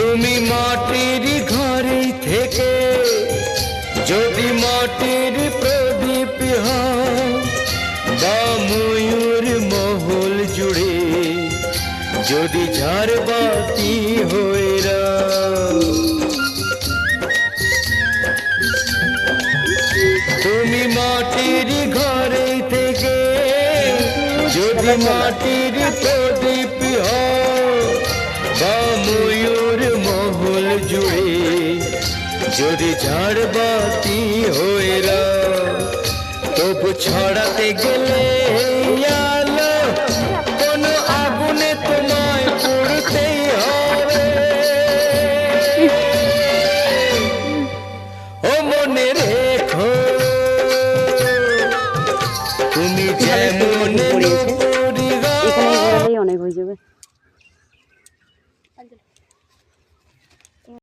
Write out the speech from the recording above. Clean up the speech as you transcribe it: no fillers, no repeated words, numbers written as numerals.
তুমি মাটির ঘরে থেকে যদি মাটির প্রদীপ হও বা ময়ূর মহল জুড়ে যদি ঝাড়বাতি হয়ে রাও, তুমি মাটির ঘরে থেকে যদি মাটির প্রদীপ হও বা ময়ূর মহল জুড়ে যদি ঝাড়বাতি হয়ে রাও, তবু ছড়াতে গেলে আলো কোন আগুনে তোমায় পড়তেই হবে। ও মনে রেখো তুমি যেমন এখানে অনেক হয়ে যাবে।